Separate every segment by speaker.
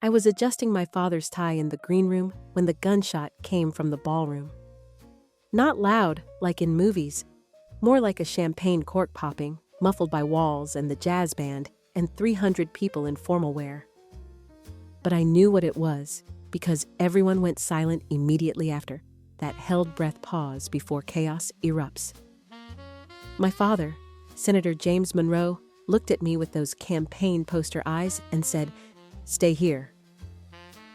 Speaker 1: I was adjusting my father's tie in the green room when the gunshot came from the ballroom. Not loud, like in movies, more like a champagne cork popping, muffled by walls and the jazz band and 300 people in formal wear. But I knew what it was, because everyone went silent immediately after, that held breath pause before chaos erupts. My father, Senator James Monroe, looked at me with those campaign poster eyes and said, "Stay here."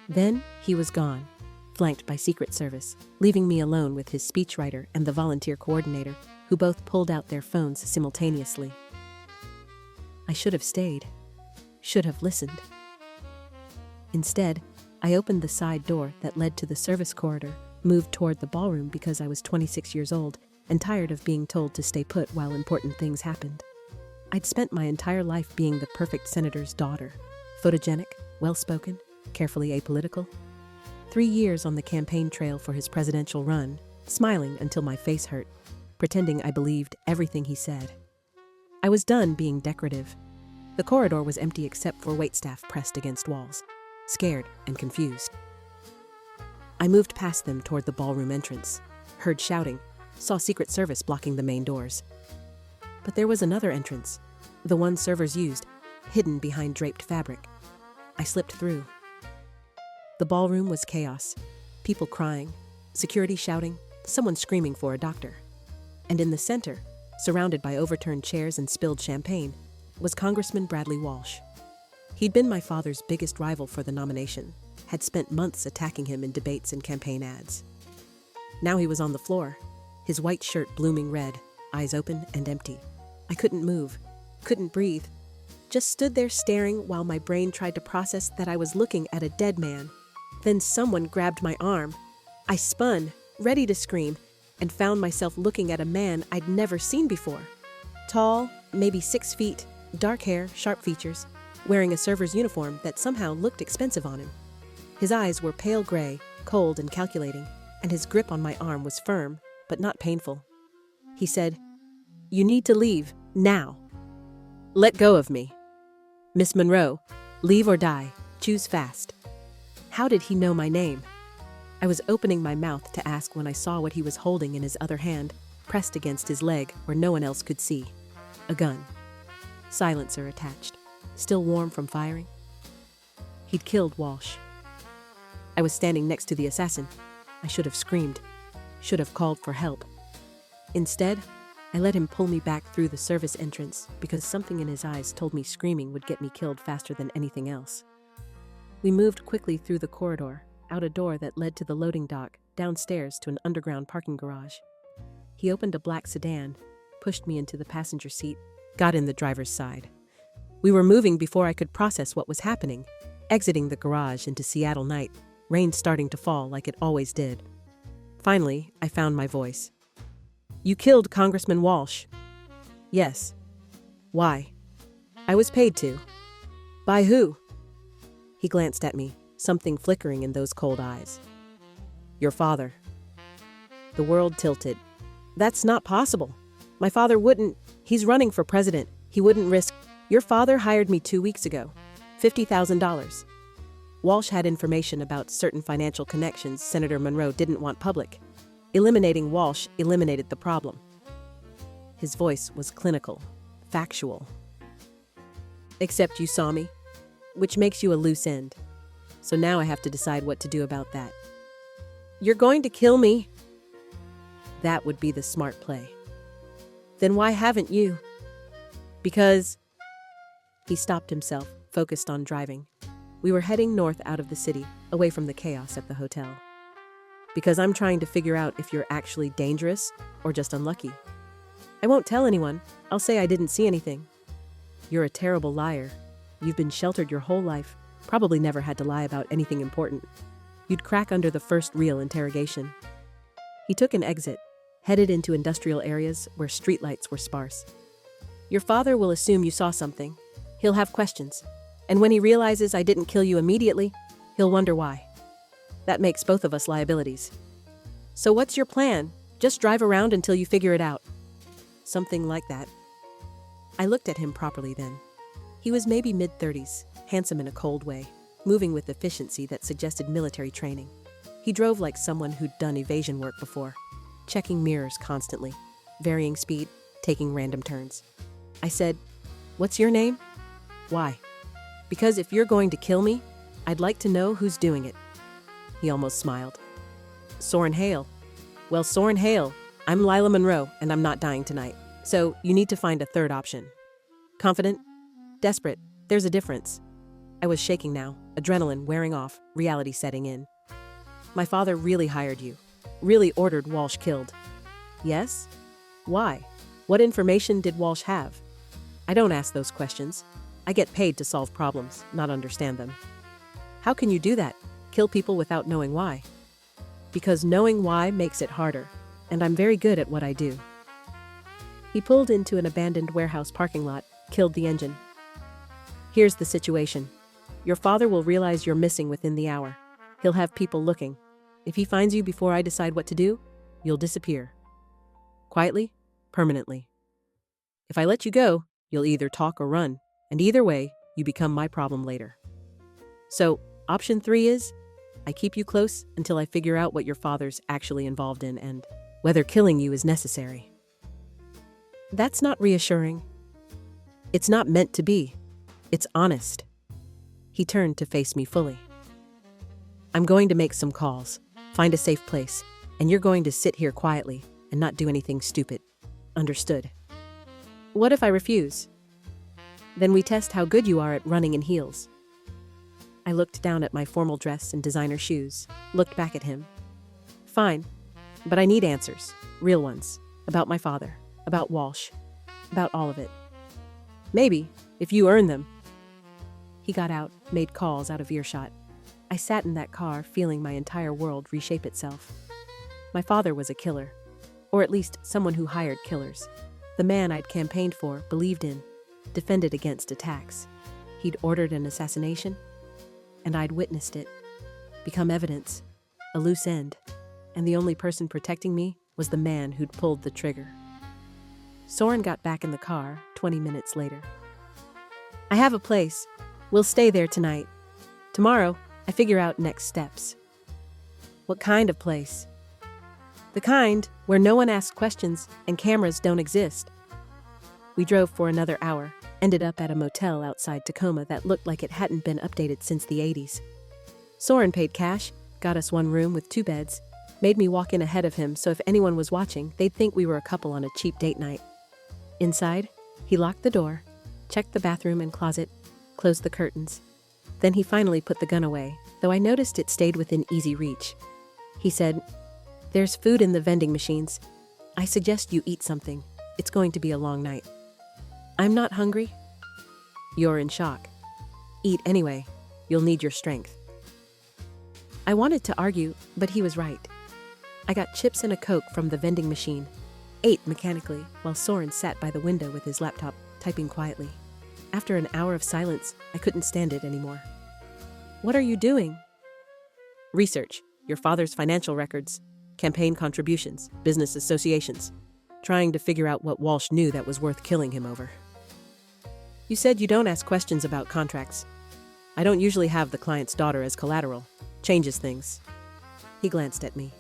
Speaker 1: Then he was gone, flanked by Secret Service, leaving me alone with his speechwriter and the volunteer coordinator, who both pulled out their phones simultaneously. I should have stayed, should have listened. Instead, I opened the side door that led to the service corridor, moved toward the ballroom because I was 26 years old and tired of being told to stay put while important things happened. I'd spent my entire life being the perfect senator's daughter, photogenic, well-spoken, carefully apolitical. 3 years on the campaign trail for his presidential run, smiling until my face hurt, pretending I believed everything he said. I was done being decorative. The corridor was empty except for waitstaff pressed against walls, scared and confused. I moved past them toward the ballroom entrance, heard shouting, saw Secret Service blocking the main doors. But there was another entrance, the one servers used, hidden behind draped fabric. I slipped through. The ballroom was chaos, people crying, security shouting, someone screaming for a doctor. And in the center, surrounded by overturned chairs and spilled champagne, was Congressman Bradley Walsh. He'd been my father's biggest rival for the nomination, had spent months attacking him in debates and campaign ads. Now he was on the floor, his white shirt blooming red, eyes open and empty. I couldn't move, couldn't breathe, just stood there staring while my brain tried to process that I was looking at a dead man. Then someone grabbed my arm. I spun, ready to scream, and found myself looking at a man I'd never seen before. Tall, maybe 6 feet, dark hair, sharp features, wearing a server's uniform that somehow looked expensive on him. His eyes were pale gray, cold and calculating, and his grip on my arm was firm, but not painful. He said, "You need to leave, now. Let go of me. Miss Monroe, leave or die, choose fast." How did he know my name? I was opening my mouth to ask when I saw what he was holding in his other hand, pressed against his leg where no one else could see. A gun. Silencer attached, still warm from firing. He'd killed Walsh. I was standing next to the assassin. I should have screamed, should have called for help. Instead, I let him pull me back through the service entrance because something in his eyes told me screaming would get me killed faster than anything else. We moved quickly through the corridor, out a door that led to the loading dock, downstairs to an underground parking garage. He opened a black sedan, pushed me into the passenger seat, got in the driver's side. We were moving before I could process what was happening, exiting the garage into Seattle night, rain starting to fall like it always did. Finally, I found my voice. "You killed Congressman Walsh." "Yes." "Why?" "I was paid to." "By who?" He glanced at me, something flickering in those cold eyes. "Your father." The world tilted. "That's not possible. My father wouldn't. He's running for president. He wouldn't risk." "Your father hired me 2 weeks ago. $50,000. Walsh had information about certain financial connections Senator Monroe didn't want public. Eliminating Walsh eliminated the problem." His voice was clinical, factual. "Except you saw me, which makes you a loose end. So now I have to decide what to do about that." "You're going to kill me." That would be the smart play. "Then why haven't you?" "Because..." He stopped himself, focused on driving. We were heading north out of the city, away from the chaos at the hotel. "Because I'm trying to figure out if you're actually dangerous or just unlucky. I won't tell anyone. I'll say I didn't see anything." "You're a terrible liar. You've been sheltered your whole life, probably never had to lie about anything important. You'd crack under the first real interrogation." He took an exit, headed into industrial areas where streetlights were sparse. "Your father will assume you saw something. He'll have questions. And when he realizes I didn't kill you immediately, he'll wonder why. That makes both of us liabilities. So what's your plan? Just drive around until you figure it out." "Something like that." I looked at him properly then. He was maybe mid-30s, handsome in a cold way, moving with efficiency that suggested military training. He drove like someone who'd done evasion work before, checking mirrors constantly, varying speed, taking random turns. I said, "What's your name?" "Why?" "Because if you're going to kill me, I'd like to know who's doing it." He almost smiled. "Soren Hale." "Well, Soren Hale, I'm Lila Monroe, and I'm not dying tonight. So you need to find a third option." Confident? Desperate. There's a difference. I was shaking now, adrenaline wearing off, reality setting in. "My father really hired you. Really ordered Walsh killed." "Yes? Why? What information did Walsh have?" "I don't ask those questions. I get paid to solve problems, not understand them." "How can you do that? Kill people without knowing why?" "Because knowing why makes it harder, and I'm very good at what I do." He pulled into an abandoned warehouse parking lot, killed the engine. "Here's the situation. Your father will realize you're missing within the hour. He'll have people looking. If he finds you before I decide what to do, you'll disappear. Quietly, permanently. If I let you go, you'll either talk or run, and either way, you become my problem later. So, option 3 is, I keep you close until I figure out what your father's actually involved in and whether killing you is necessary." That's not reassuring. It's not meant to be. It's honest. He turned to face me fully. "I'm going to make some calls, find a safe place, and you're going to sit here quietly and not do anything stupid. Understood?" "What if I refuse?" "Then we test how good you are at running in heels." I looked down at my formal dress and designer shoes, looked back at him. "Fine, but I need answers, real ones, about my father, about Walsh, about all of it. Maybe, if you earn them." He got out, made calls out of earshot. I sat in that car feeling my entire world reshape itself. My father was a killer, or at least someone who hired killers. The man I'd campaigned for, believed in, defended against attacks. He'd ordered an assassination, and I'd witnessed it, become evidence, a loose end, and the only person protecting me was the man who'd pulled the trigger. Soren got back in the car 20 minutes later. "I have a place. We'll stay there tonight. Tomorrow, I figure out next steps." "What kind of place?" "The kind where no one asks questions and cameras don't exist." We drove for another hour, ended up at a motel outside Tacoma that looked like it hadn't been updated since the 80s. Soren paid cash, got us one room with 2 beds, made me walk in ahead of him so if anyone was watching, they'd think we were a couple on a cheap date night. Inside, he locked the door, checked the bathroom and closet, closed the curtains. Then he finally put the gun away, though I noticed it stayed within easy reach. He said, "There's food in the vending machines. I suggest you eat something. It's going to be a long night." "I'm not hungry." "You're in shock. Eat anyway. You'll need your strength." I wanted to argue, but he was right. I got chips and a Coke from the vending machine, ate mechanically while Soren sat by the window with his laptop, typing quietly. After an hour of silence, I couldn't stand it anymore. "What are you doing?" "Research. Your father's financial records, campaign contributions, business associations. Trying to figure out what Walsh knew that was worth killing him over." "You said you don't ask questions about contracts." "I don't usually have the client's daughter as collateral. Changes things." He glanced at me.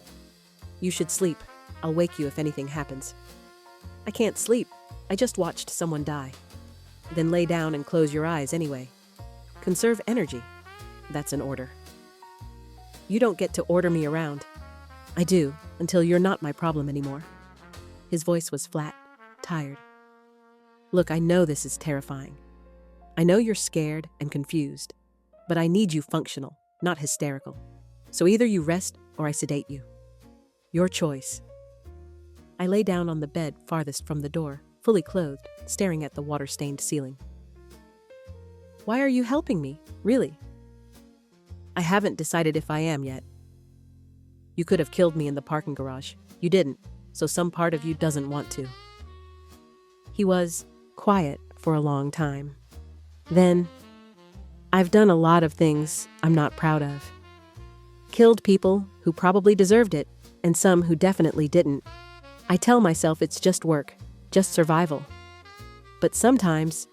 Speaker 1: "You should sleep. I'll wake you if anything happens." "I can't sleep. I just watched someone die." "Then lay down and close your eyes anyway. Conserve energy." "That's an order." "You don't get to order me around." "I do, until you're not my problem anymore." His voice was flat, tired. "Look, I know this is terrifying. I know you're scared and confused, but I need you functional, not hysterical. So either you rest or I sedate you. Your choice." I lay down on the bed farthest from the door, fully clothed, staring at the water-stained ceiling. "Why are you helping me, really?" "I haven't decided if I am yet. You could have killed me in the parking garage. You didn't, so some part of you doesn't want to." He was quiet for a long time. Then, "I've done a lot of things I'm not proud of. Killed people who probably deserved it, and some who definitely didn't. I tell myself it's just work, just survival. But sometimes..."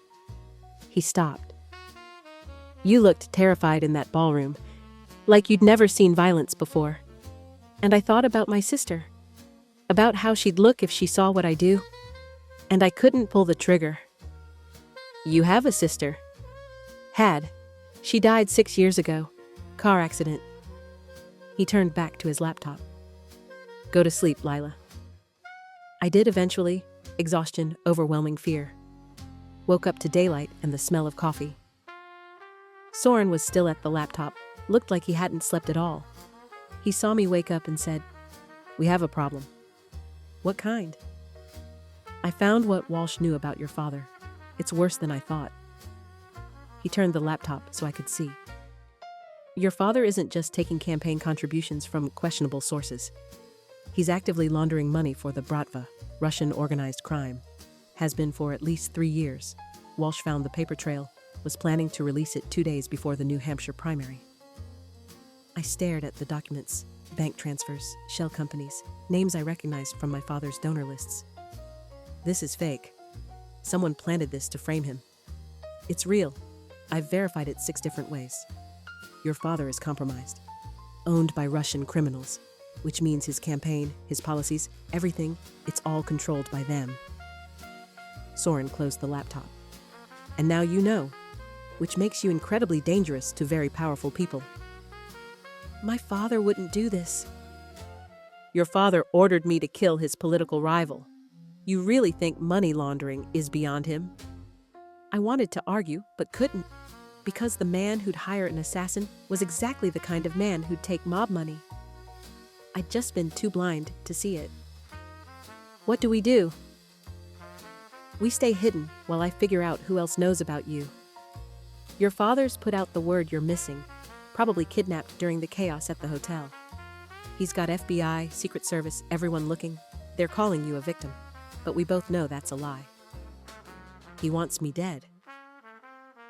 Speaker 1: He stopped. You looked terrified in that ballroom, like you'd never seen violence before. And I thought about my sister, about how she'd look if she saw what I do, and I couldn't pull the trigger. You have a sister. Had. She died 6 years ago. Car accident. He turned back to his laptop. Go to sleep, Lila. I did eventually. Exhaustion, overwhelming fear. Woke up to daylight and the smell of coffee. Soren was still at the laptop, looked like he hadn't slept at all. He saw me wake up and said, "We have a problem." "What kind?" "I found what Walsh knew about your father. It's worse than I thought." He turned the laptop so I could see. Your father isn't just taking campaign contributions from questionable sources. He's actively laundering money for the Bratva, Russian organized crime. Has been for at least 3 years. Walsh found the paper trail, was planning to release it 2 days before the New Hampshire primary. I stared at the documents, bank transfers, shell companies, names I recognized from my father's donor lists. This is fake. Someone planted this to frame him. It's real. I've verified it 6 different ways. Your father is compromised, owned by Russian criminals, which means his campaign, his policies, everything, it's all controlled by them. Soren closed the laptop. And now you know, which makes you incredibly dangerous to very powerful people. My father wouldn't do this. Your father ordered me to kill his political rival. You really think money laundering is beyond him? I wanted to argue, but couldn't, because the man who'd hire an assassin was exactly the kind of man who'd take mob money. I'd just been too blind to see it. What do we do? We stay hidden while I figure out who else knows about you. Your father's put out the word you're missing, probably kidnapped during the chaos at the hotel. He's got FBI, Secret Service, everyone looking. They're calling you a victim, but we both know that's a lie. He wants me dead.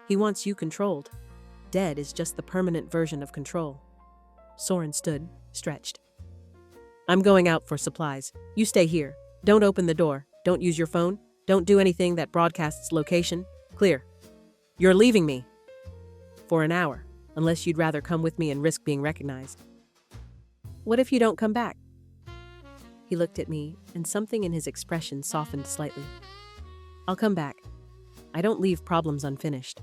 Speaker 1: He wants you controlled. Dead is just the permanent version of control. Soren stood, stretched. I'm going out for supplies. You stay here. Don't open the door. Don't use your phone. Don't do anything that broadcasts location. Clear. You're leaving me. For an hour, unless you'd rather come with me and risk being recognized. What if you don't come back? He looked at me, and something in his expression softened slightly. I'll come back. I don't leave problems unfinished.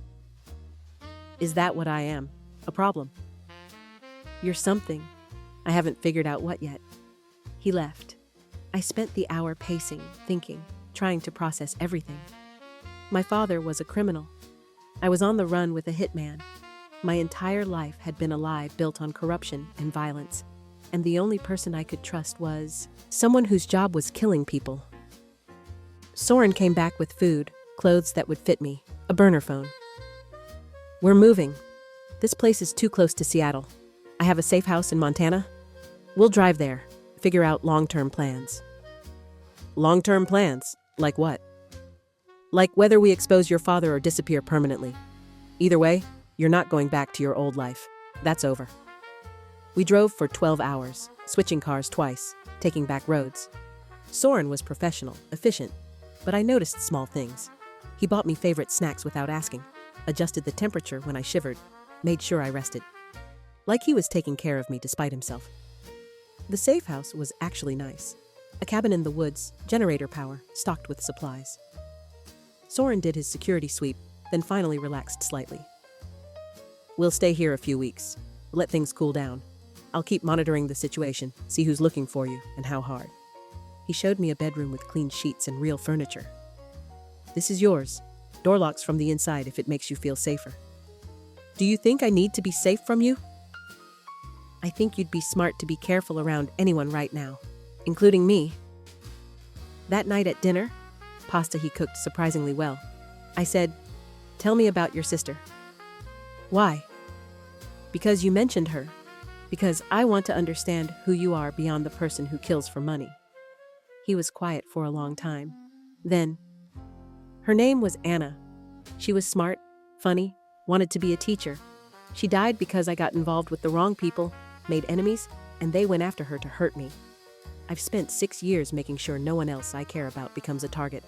Speaker 1: Is that what I am? A problem? You're something. I haven't figured out what yet. He left. I spent the hour pacing, thinking, trying to process everything. My father was a criminal. I was on the run with a hitman. My entire life had been a lie built on corruption and violence, and the only person I could trust was someone whose job was killing people. Soren came back with food, clothes that would fit me, a burner phone. We're moving. This place is too close to Seattle. I have a safe house in Montana. We'll drive there, figure out long-term plans. Long-term plans? Like what? Like whether we expose your father or disappear permanently. Either way, you're not going back to your old life. That's over. We drove for 12 hours, switching cars twice, taking back roads. Soren was professional, efficient, but I noticed small things. He bought me favorite snacks without asking, adjusted the temperature when I shivered, made sure I rested. Like he was taking care of me despite himself. The safe house was actually nice. A cabin in the woods, generator power, stocked with supplies. Soren did his security sweep, then finally relaxed slightly. We'll stay here a few weeks. Let things cool down. I'll keep monitoring the situation, see who's looking for you and how hard. He showed me a bedroom with clean sheets and real furniture. This is yours. Door locks from the inside if it makes you feel safer. Do you think I need to be safe from you? I think you'd be smart to be careful around anyone right now, including me. That night at dinner, pasta he cooked surprisingly well, I said, "Tell me about your sister." Why? Because you mentioned her. Because I want to understand who you are beyond the person who kills for money. He was quiet for a long time. Then, her name was Anna. She was smart, funny, wanted to be a teacher. She died because I got involved with the wrong people, made enemies, and they went after her to hurt me. I've spent 6 years making sure no one else I care about becomes a target,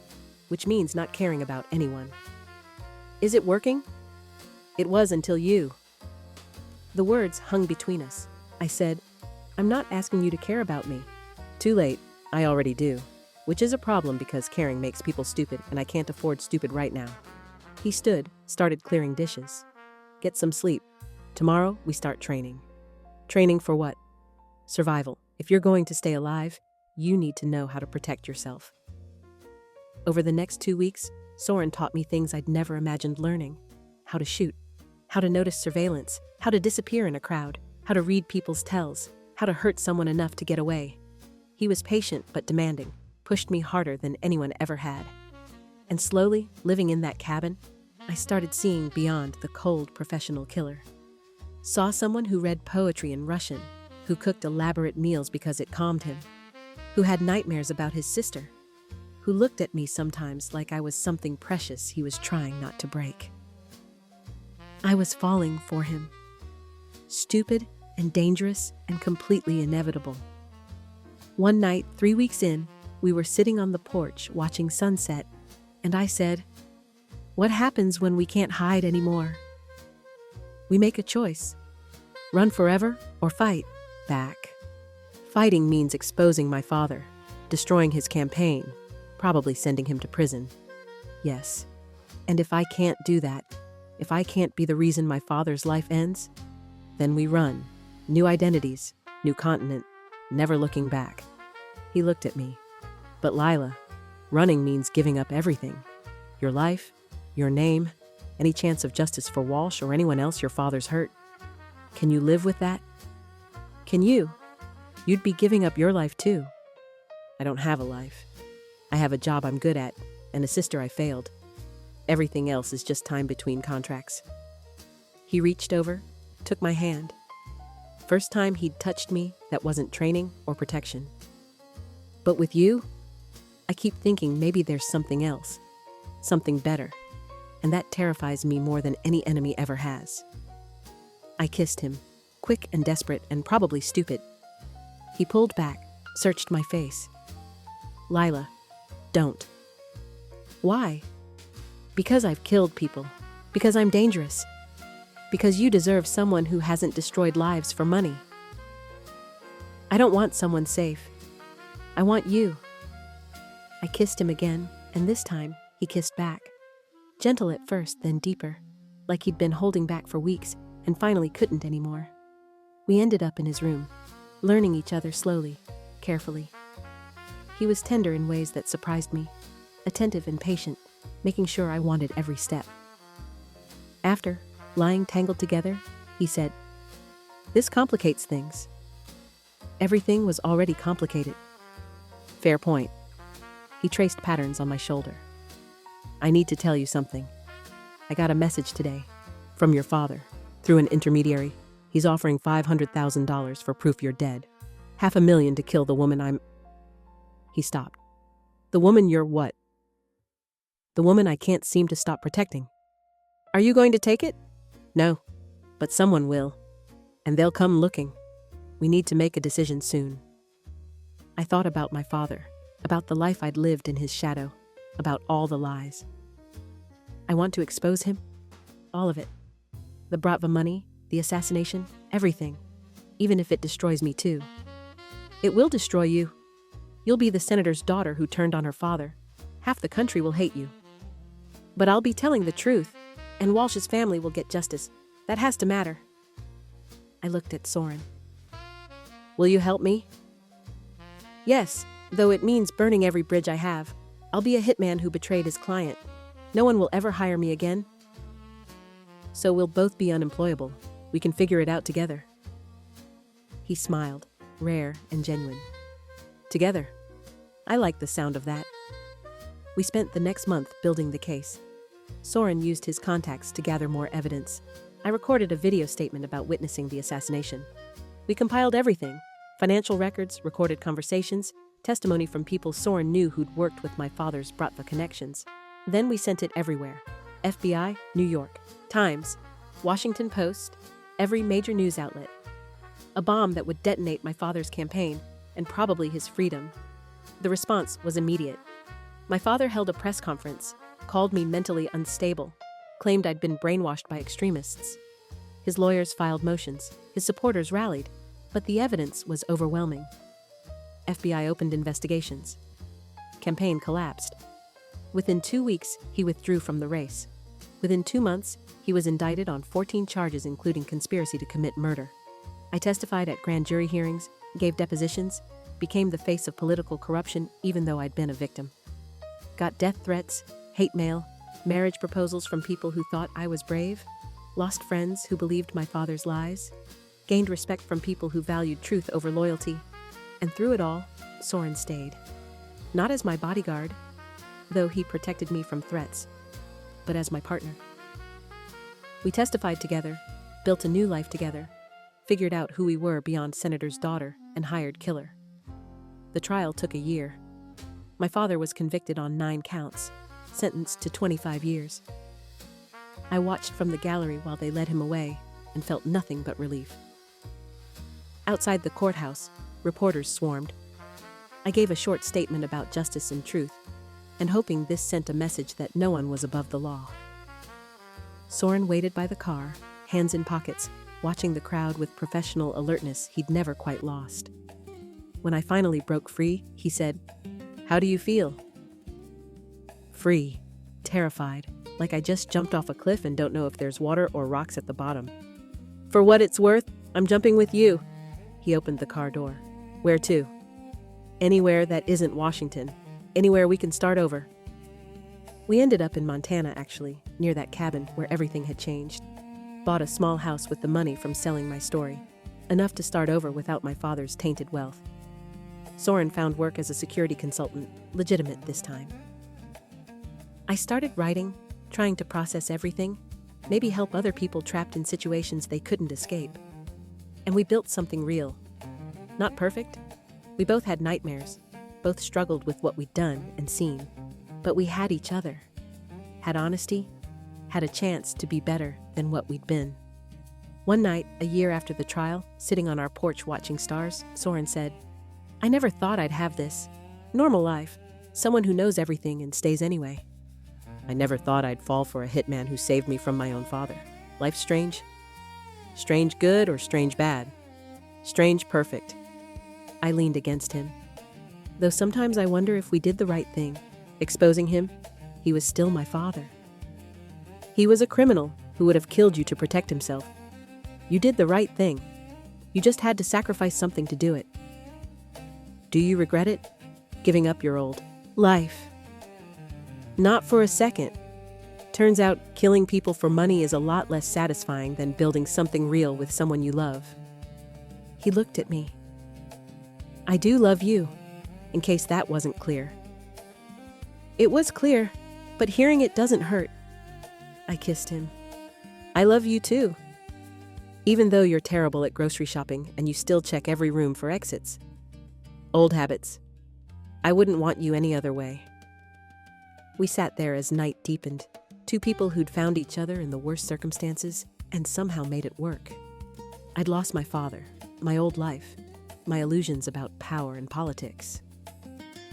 Speaker 1: which means not caring about anyone. Is it working? It was until you. The words hung between us. I said, I'm not asking you to care about me. Too late, I already do. Which is a problem because caring makes people stupid and I can't afford stupid right now. He stood, started clearing dishes. Get some sleep. Tomorrow, we start training. Training for what? Survival. If you're going to stay alive, you need to know how to protect yourself. Over the next 2 weeks, Soren taught me things I'd never imagined learning. How to shoot, how to notice surveillance, how to disappear in a crowd, how to read people's tells, how to hurt someone enough to get away. He was patient but demanding, pushed me harder than anyone ever had. And slowly, living in that cabin, I started seeing beyond the cold professional killer. Saw someone who read poetry in Russian, who cooked elaborate meals because it calmed him, who had nightmares about his sister, who looked at me sometimes like I was something precious he was trying not to break. I was falling for him. Stupid and dangerous and completely inevitable. One night, 3 weeks in, we were sitting on the porch watching sunset, and I said, "What happens when we can't hide anymore?" We make a choice. Run forever or fight back. Fighting means exposing my father, destroying his campaign, probably sending him to prison. Yes. And if I can't do that, if I can't be the reason my father's life ends, then we run. New identities, new continent, never looking back. He looked at me. But Lila, running means giving up everything. Your life, your name, any chance of justice for Walsh or anyone else your father's hurt. Can you live with that? Can you? You'd be giving up your life too. I don't have a life. I have a job I'm good at, and a sister I failed. Everything else is just time between contracts. He reached over, took my hand. First time he'd touched me that wasn't training or protection. But with you, I keep thinking maybe there's something else, something better, and that terrifies me more than any enemy ever has. I kissed him, quick and desperate and probably stupid. He pulled back, searched my face. Lila, don't. Why? Because I've killed people. Because I'm dangerous. Because you deserve someone who hasn't destroyed lives for money. I don't want someone safe. I want you. I kissed him again, and this time he kissed back. Gentle at first, then deeper, like he'd been holding back for weeks and finally couldn't anymore. We ended up in his room, learning each other slowly, carefully. He was tender in ways that surprised me, attentive and patient, making sure I wanted every step. After, lying tangled together, he said, "This complicates things." Everything was already complicated. Fair point. He traced patterns on my shoulder. I need to tell you something. I got a message today from your father through an intermediary. He's offering $500,000 for proof you're dead. $500,000 to kill the woman I'm... He stopped. The woman you're what? The woman I can't seem to stop protecting. Are you going to take it? No, but someone will. And they'll come looking. We need to make a decision soon. I thought about my father, about the life I'd lived in his shadow, about all the lies. I want to expose him. All of it. The Bratva money, the assassination, everything. Even if it destroys me too. It will destroy you. You'll be the senator's daughter who turned on her father. Half the country will hate you. But I'll be telling the truth, and Walsh's family will get justice. That has to matter. I looked at Soren. Will you help me? Yes, though it means burning every bridge I have. I'll be a hitman who betrayed his client. No one will ever hire me again. So we'll both be unemployable. We can figure it out together. He smiled, rare and genuine. Together. I like the sound of that. We spent the next month building the case. Soren used his contacts to gather more evidence. I recorded a video statement about witnessing the assassination. We compiled everything: financial records, recorded conversations, testimony from people Soren knew who'd worked with my father's Bratva connections. Then we sent it everywhere. FBI, New York, Times, Washington Post, every major news outlet. A bomb that would detonate my father's campaign, and probably his freedom. The response was immediate. My father held a press conference, called me mentally unstable, claimed I'd been brainwashed by extremists. His lawyers filed motions, his supporters rallied, but the evidence was overwhelming. FBI opened investigations. Campaign collapsed. Within 2 weeks, he withdrew from the race. Within 2 months, he was indicted on 14 charges including conspiracy to commit murder. I testified at grand jury hearings, gave depositions, became the face of political corruption even though I'd been a victim. Got death threats, hate mail, marriage proposals from people who thought I was brave, lost friends who believed my father's lies, gained respect from people who valued truth over loyalty, and through it all, Soren stayed. Not as my bodyguard, though he protected me from threats, but as my partner. We testified together, built a new life together, figured out who we were beyond senator's daughter and hired killer. The trial took a year. My father was convicted on 9 counts, sentenced to 25 years. I watched from the gallery while they led him away and felt nothing but relief. Outside the courthouse, reporters swarmed. I gave a short statement about justice and truth, and hoping this sent a message that no one was above the law. Soren waited by the car, hands in pockets, watching the crowd with professional alertness he'd never quite lost. When I finally broke free, he said, "How do you feel?" Free, terrified, like I just jumped off a cliff and don't know if there's water or rocks at the bottom. "For what it's worth, I'm jumping with you." He opened the car door. "Where to?" "Anywhere that isn't Washington. Anywhere we can start over." We ended up in Montana, actually, near that cabin where everything had changed. Bought a small house with the money from selling my story, enough to start over without my father's tainted wealth. Soren found work as a security consultant, legitimate this time. I started writing, trying to process everything, maybe help other people trapped in situations they couldn't escape. And we built something real. Not perfect. We both had nightmares, both struggled with what we'd done and seen. But we had each other, had honesty, had a chance to be better than what we'd been. One night, a year after the trial, sitting on our porch watching stars, Soren said, "I never thought I'd have this. Normal life. Someone who knows everything and stays anyway. I never thought I'd fall for a hitman who saved me from my own father. Life's strange. Strange good or strange bad? Strange perfect." I leaned against him. Though sometimes I wonder if we did the right thing. Exposing him, he was still my father. He was a criminal who would have killed you to protect himself. You did the right thing. You just had to sacrifice something to do it. Do you regret it? Giving up your old life? Not for a second. Turns out killing people for money is a lot less satisfying than building something real with someone you love. He looked at me. I do love you, in case that wasn't clear. It was clear, but hearing it doesn't hurt. I kissed him. I love you too. Even though you're terrible at grocery shopping and you still check every room for exits. Old habits. I wouldn't want you any other way. We sat there as night deepened, 2 people who'd found each other in the worst circumstances and somehow made it work. I'd lost my father, my old life, my illusions about power and politics.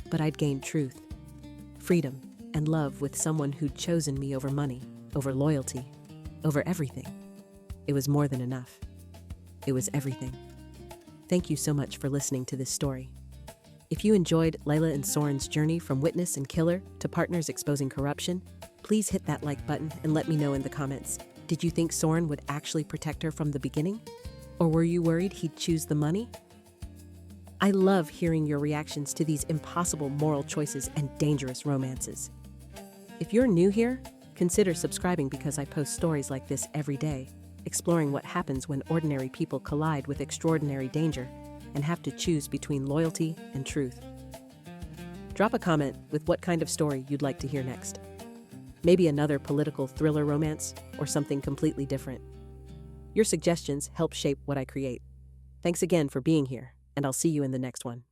Speaker 1: But I'd gained truth, freedom, and love with someone who'd chosen me over money, over loyalty, over everything. It was more than enough. It was everything. Thank you so much for listening to this story. If you enjoyed Layla and Soren's journey from witness and killer to partners exposing corruption, please hit that like button and let me know in the comments. Did you think Soren would actually protect her from the beginning? Or were you worried he'd choose the money? I love hearing your reactions to these impossible moral choices and dangerous romances. If you're new here, consider subscribing because I post stories like this every day, exploring what happens when ordinary people collide with extraordinary danger and have to choose between loyalty and truth. Drop a comment with what kind of story you'd like to hear next. Maybe another political thriller romance or something completely different. Your suggestions help shape what I create. Thanks again for being here, and I'll see you in the next one.